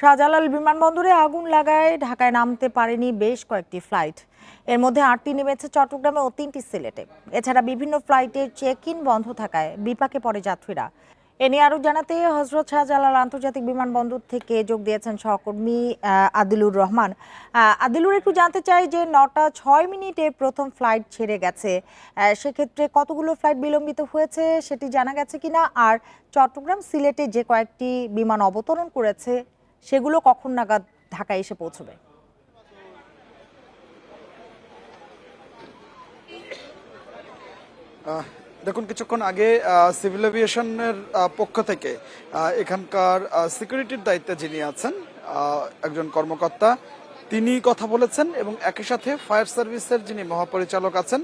শাহজালাল বিমানবন্দরে আগুন লাগায় ঢাকায় নামতে পারেনি বেশ কয়েকটি ফ্লাইট। এর মধ্যে ৮টি নেমেছে চট্টগ্রামে ও ৩টি সিলেটে। এছাড়া বিভিন্ন ফ্লাইটের চেক ইন বন্ধ থাকায় বিপাকে পড়ে যাত্রীরা। এ নিয়ে আরো জানাতে হযরত শাহজালাল আন্তর্জাতিক বিমানবন্দর থেকে যোগ দিয়েছেন সহকর্মী আদিলুর রহমান। আদিলুর, একটু জানতে চাই যে ৯টা ৬ মিনিটে প্রথম ফ্লাইট ছেড়ে গেছে, সেক্ষেত্রে কতগুলো ফ্লাইট বিলম্বিত হয়েছে সেটি জানা গেছে কিনা, আর চট্টগ্রাম সিলেটে যে কয়েকটি বিমান অবতরণ করেছে সেগুলো কখন নাগাদ ঢাকায় এসে পৌঁছবে? দেখুন, কিছুক্ষণ আগে সিভিল এভিয়েশনের পক্ষ থেকে এখানকার সিকিউরিটির দায়িত্বে যিনি আছেন একজন কর্মকর্তা, তিনি কথা বলেছেন এবং একই সাথে ফায়ার সার্ভিসের যিনি মহাপরিচালক আছেন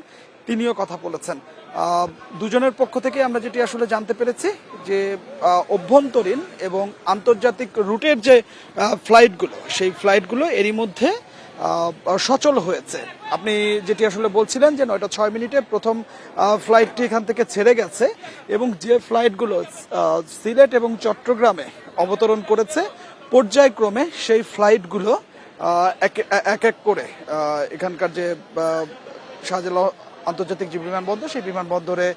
তিনিও কথা বলেছেন। দুজনের পক্ষ থেকে আমরা যেটি আসলে জানতে পেরেছি যে অভ্যন্তরীণ এবং আন্তর্জাতিক রুটের যে ফ্লাইটগুলো, সেই ফ্লাইটগুলো এরই মধ্যে সচল হয়েছে। আপনি যেটি আসলে বলছিলেন যে ৯টা ৬ মিনিটে প্রথম ফ্লাইটটি এখান থেকে ছেড়ে গেছে এবং যে ফ্লাইটগুলো সিলেট এবং চট্টগ্রামে অবতরণ করেছে পর্যায়ক্রমে সেই ফ্লাইটগুলো এক এক করে এখানকার যে শাহজালাল আন্তর্জাতিক যে বিমানবন্দর সেই বিমানবন্দরে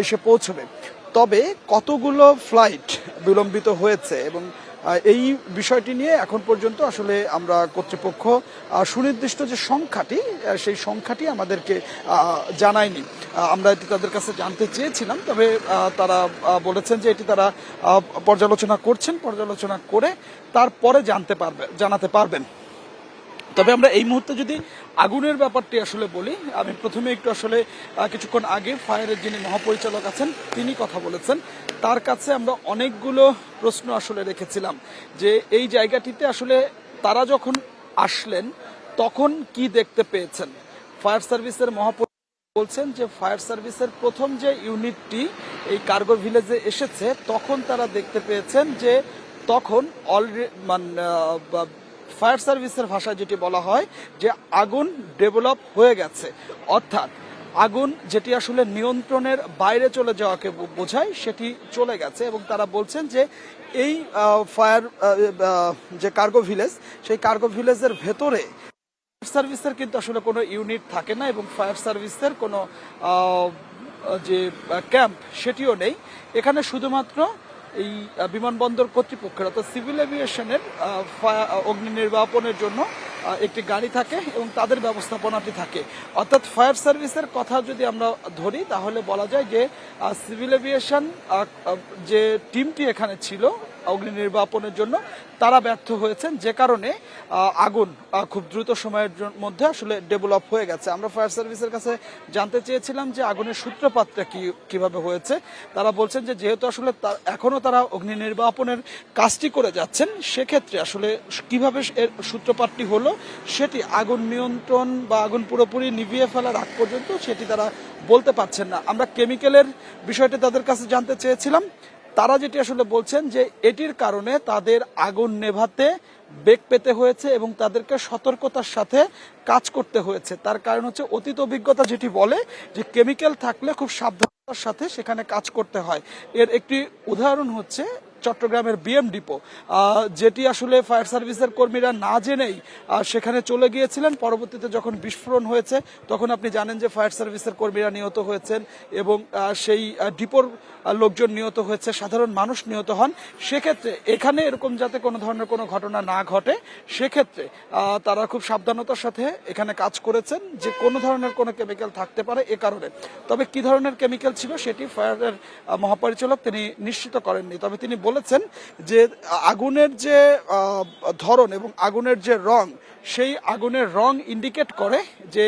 এসে পৌঁছবে। তবে কতগুলো ফ্লাইট বিলম্বিত হয়েছে এবং এই বিষয়টি নিয়ে এখন পর্যন্ত আসলে আমরা কর্তৃপক্ষ সুনির্দিষ্ট যে সংখ্যাটি সেই সংখ্যাটি আমাদেরকে জানায়নি। আমরা এটি তাদের কাছে জানতে চেয়েছিলাম, তবে তারা বলেছেন যে এটি তারা পর্যালোচনা করছেন, পর্যালোচনা করে তারপরে জানাতে পারবেন। তবে আমরা এই মুহূর্তে যদি আগুনের ব্যাপারটি আসলে বলি, আমি প্রথমে একটু আসলে কিছুক্ষণ আগে ফায়ারের যিনি মহাপরিচালক আছেন তিনি কথা বলেছেন। তার কাছে আমরা অনেকগুলো প্রশ্ন আসলে রেখেছিলাম যে এই জায়গাটিতে আসলে তারা যখন আসলেন তখন কি দেখতে পেয়েছেন। ফায়ার সার্ভিসের মহাপরিচালক বলছেন যে ফায়ার সার্ভিসের প্রথম যে ইউনিটটি এই কার্গো ভিলেজে এসেছে তখন তারা দেখতে পেয়েছেন যে তখন ফায়ার সার্ভিসের ভাষায় যেটি বলা হয় যে আগুন ডেভেলপ হয়ে গেছে, অর্থাৎ আগুন যেটি আসলে নিয়ন্ত্রণের বাইরে চলে যাওয়াকে বোঝায় সেটি চলে গেছে। এবং তারা বলছেন যে এই ফায়ার যে কার্গো ভিলেজ, সেই কার্গো ভিলেজের ভেতরে সার্ভিসের কিন্তু আসলে কোনো ইউনিট থাকে না এবং ফায়ার সার্ভিসের কোনো যে ক্যাম্প সেটিও নেই। এখানে শুধুমাত্র এই বিমানবন্দর কর্তৃপক্ষের অর্থাৎ সিভিল এভিয়েশনের অগ্নি নির্বাপনের জন্য একটি গাড়ি থাকে এবং তাদের ব্যবস্থাপনাটি থাকে। অর্থাৎ ফায়ার সার্ভিসের কথা যদি আমরা ধরি তাহলে বলা যায় যে সিভিল এভিয়েশন যে টিমটি এখানে ছিল অগ্নি নির্বাপনের জন্য তারা ব্যর্থ হয়েছেন, যে কারণে আগুন খুব দ্রুত সময়ের মধ্যে আসলে ডেভেলপ হয়ে গেছে। আমরা ফায়ার সার্ভিসের কাছে জানতে চেয়েছিলাম যে আগুনের সূত্রপাতটা কিভাবে হয়েছে। তারা বলছেন যে যেহেতু আসলে এখনো তারা অগ্নি নির্বাপনের কাজটি করে যাচ্ছেন, সেক্ষেত্রে আসলে কিভাবে এর সূত্রপাতটি হলো সেটি আগুন নিয়ন্ত্রণ বা আগুন পুরোপুরি নিভিয়ে ফেলার আগ পর্যন্ত সেটি তারা বলতে পারছেন না। আমরা কেমিক্যালের বিষয়টি তাদের কাছে জানতে চেয়েছিলাম। তারা যেটি আসলে বলছেন যে এটির কারণে তাদের আগুন নেভাতে বেগ পেতে হয়েছে এবং তাদেরকে সতর্কতার সাথে কাজ করতে হয়েছে। তার কারণ হচ্ছে অতীত অভিজ্ঞতা যেটি বলে যে কেমিক্যাল থাকলে খুব সাবধানতার সাথে সেখানে কাজ করতে হয়। এর একটি উদাহরণ হচ্ছে চট্টগ্রামের বিএম ডিপো, যেটি আসলে ফায়ার সার্ভিসের কর্মীরা না জেনেই সেখানে চলে গিয়েছিলেন। পরবর্তীতে যখন বিস্ফোরণ হয়েছে তখন আপনি জানেন যে ফায়ার সার্ভিসের কর্মীরা নিহত হয়েছেন এবং সেই ডিপোর লোকজন নিহত হয়েছে, সাধারণ মানুষ নিহত হন। সেক্ষেত্রে এখানে এরকম যাতে কোনো ধরনের কোনো ঘটনা না ঘটে সেক্ষেত্রে তারা খুব সাবধানতার সাথে এখানে কাজ করেছেন যে কোনো ধরনের কোনো কেমিক্যাল থাকতে পারে এ কারণে। তবে কি ধরনের কেমিক্যাল ছিল সেটি ফায়ারের মহাপরিচালক তিনি নিশ্চিত করেননি। তবে তিনি বলেছেন যে আগুনের যে ধরন এবং আগুনের যে রং, সেই আগুনের রং ইন্ডিকেট করে যে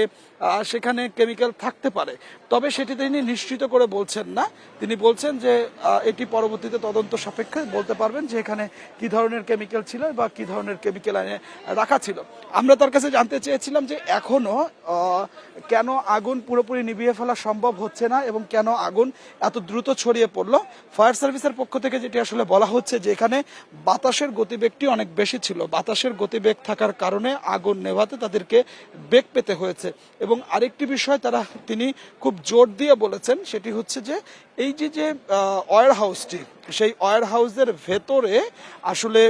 সেখানে কেমিক্যাল থাকতে পারে। তবে সেটি তিনি নিশ্চিত করে বলছেন না। তিনি বলছেন যে এটি পরবর্তীতে তদন্ত সাপেক্ষে বলতে পারবেন যে এখানে কি ধরনের কেমিক্যাল ছিল বা কি ধরনের কেমিক্যাল এনে রাখা ছিল। আমরা তার কাছে জানতে চেয়েছিলাম যে এখনো কেন আগুন পুরোপুরি নিভিয়ে ফেলা সম্ভব হচ্ছে না এবং কেন আগুন এত দ্রুত ছড়িয়ে পড়লো। ফায়ার সার্ভিসের পক্ষ থেকে যেটি আসলে বলা হচ্ছে যে এখানে বাতাসের গতিবেগটি অনেক বেশি ছিল, বাতাসের গতিবেগ থাকার কারণে আগুন নেভাতে তাদেরকে বেগ পেতে হয়েছে। এবং আরেকটি বিষয় তিনি খুব জোর দিয়ে বলেছেন সেটি হচ্ছে যে এই যে ওয়্যার হাউসটি, সেই ওয়্যার হাউসের ভেতরে আসলে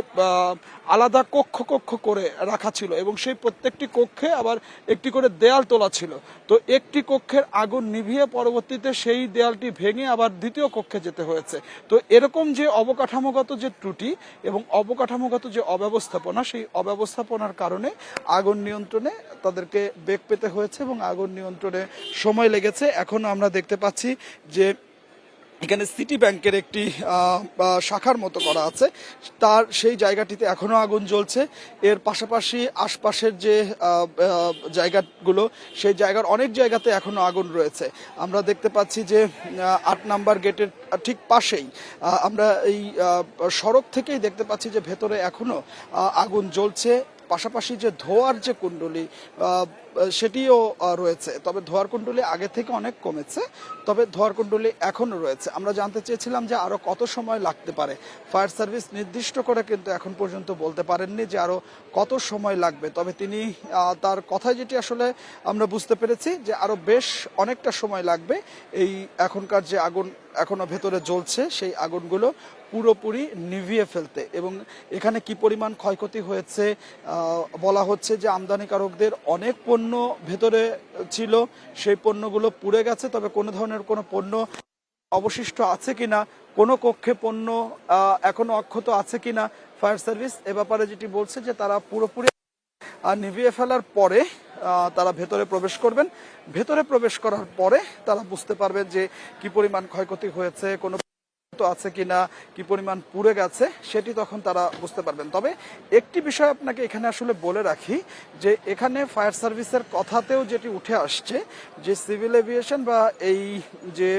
আলাদা কক্ষ কক্ষ করে রাখা ছিল এবং সেই প্রত্যেকটি কক্ষে আবার একটি করে দেয়াল তোলা ছিল। তো একটি কক্ষের আগুন নিভিয়ে পরবর্তীতে সেই দেয়ালটি ভেঙে আবার দ্বিতীয় কক্ষে যেতে হয়েছে। তো এরকম যে অবকাঠামোগত যে ত্রুটি এবং অবকাঠামোগত যে অব্যবস্থাপনা, সেই অব্যবস্থাপনার কারণে আগুন নিয়ন্ত্রণে তাদেরকে বেগ পেতে হয়েছে এবং আগুন নিয়ন্ত্রণে সময় লেগেছে। এখন আমরা দেখতে পাচ্ছি যে এখানে সিটি ব্যাংকের একটি শাখার মতো করা আছে, তার সেই জায়গাটিতে এখনো আগুন জ্বলছে। এর পাশাপাশি আশপাশের যে জায়গাগুলো, সেই জায়গার অনেক জায়গাতে এখনো আগুন রয়েছে। আমরা দেখতে পাচ্ছি যে 8 নাম্বার গেটের ঠিক পাশেই আমরা এই সড়ক থেকেই দেখতে পাচ্ছি যে ভেতরে এখনো আগুন জ্বলছে। পাশাপাশি যে ধোঁয়ার যে কুণ্ডলী সেটিও রয়েছে, তবে ধোঁয়ার কুণ্ডলী আগে থেকে অনেক কমেছে, তবে ধোঁয়ার কুণ্ডলী এখনো রয়েছে। আমরা জানতে চেয়েছিলাম যে আরো কত সময় লাগতে পারে। ফায়ার সার্ভিস নির্দিষ্ট করে কিন্তু এখন পর্যন্ত বলতে পারেননি যে আরো কত সময় লাগবে, তবে তিনি তার কথায় যেটি আসলে আমরা বুঝতে পেরেছি যে আরো বেশ অনেকটা সময় লাগবে এই এখনকার যে আগুন এখনো ভেতরে জ্বলছে সেই আগুনগুলো পুরোপুরি নিভিয়ে ফেলতে। এবং এখানে কি পরিমাণ ক্ষয়ক্ষতি হয়েছে বলা হচ্ছে যে আমদানিকারকদের অনেক পণ্য ভেতরে ছিল, সেই পণ্যগুলো পুড়ে গেছে, তবে কোনো ধরনের কোনো পণ্য অবশিষ্ট আছে কিনা, কোনো কক্ষে পণ্য এখনো অক্ষত আছে কিনা, ফায়ার সার্ভিস এ ব্যাপারে যেটি বলছে যে তারা পুরোপুরি নিভিয়ে ফেলার পরে তারা ভেতরে প্রবেশ করবেন। ভেতরে প্রবেশ করার পরে তারা বুঝতে পারবেন যে কি পরিমাণ ক্ষয়ক্ষতি হয়েছে, কোনো আছে কিনা, কি পরিমাণ পুড়ে গেছে, সেটি তখন তারা বুঝতে পারবেন। তবে একটি বিষয় আপনাকে এখানে আসলে বলে রাখি যে এখানে ফায়ার সার্ভিসের কথাতেও যেটি উঠে আসছে যে সিভিল এভিয়েশন বা এই যে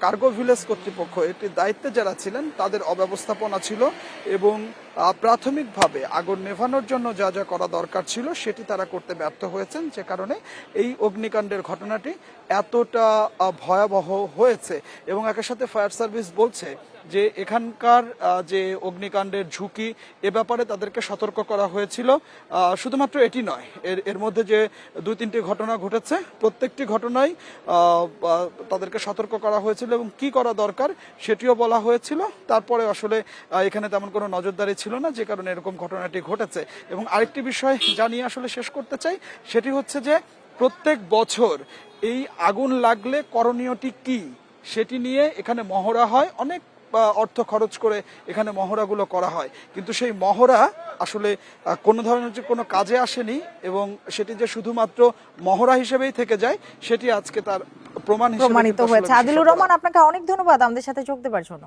কার্গো ভিলেজ কর্তৃপক্ষ এটির দায়িত্বে যারা ছিলেন তাদের অব্যবস্থাপনা ছিল এবং প্রাথমিকভাবে আগুন নেভানোর জন্য যা যা করা দরকার ছিল সেটি তারা করতে ব্যর্থ হয়েছেন, যে কারণে এই অগ্নিকাণ্ডের ঘটনাটি এতটা ভয়াবহ হয়েছে। এবং একই সাথে ফায়ার সার্ভিস বলছে যে এখানকার যে অগ্নিকাণ্ডের ঝুঁকি এ ব্যাপারে তাদেরকে সতর্ক করা হয়েছিল। শুধুমাত্র এটি নয়, এর মধ্যে যে 2-3টি ঘটনা ঘটেছে প্রত্যেকটি ঘটনায় তাদেরকে সতর্ক করা হয়েছিল এবং কি করা দরকার সেটিও বলা হয়েছিল। তারপরে আসলে এখানে তেমন কোনো নজরদারি ছিল না, যে কারণে এরকম ঘটনাটি ঘটেছে। এবং আরেকটি বিষয় জানিয়ে আসলে শেষ করতে চাই, সেটি হচ্ছে যে প্রত্যেক বছর এই আগুন লাগলে করণীয়টি কি সেটি নিয়ে এখানে মহড়া হয়, অনেক অর্থ খরচ করে এখানে মহড়াগুলো করা হয়, কিন্তু সেই মহড়া আসলে কোনো ধরনের যে কোনো কাজে আসেনি এবং সেটি যে শুধুমাত্র মহড়া হিসেবেই থেকে যায় সেটি আজকে তার প্রমাণিত হয়েছে। আদিলুর রহমান, আপনাকে অনেক ধন্যবাদ আমাদের সাথে যোগ দেওয়ার জন্য।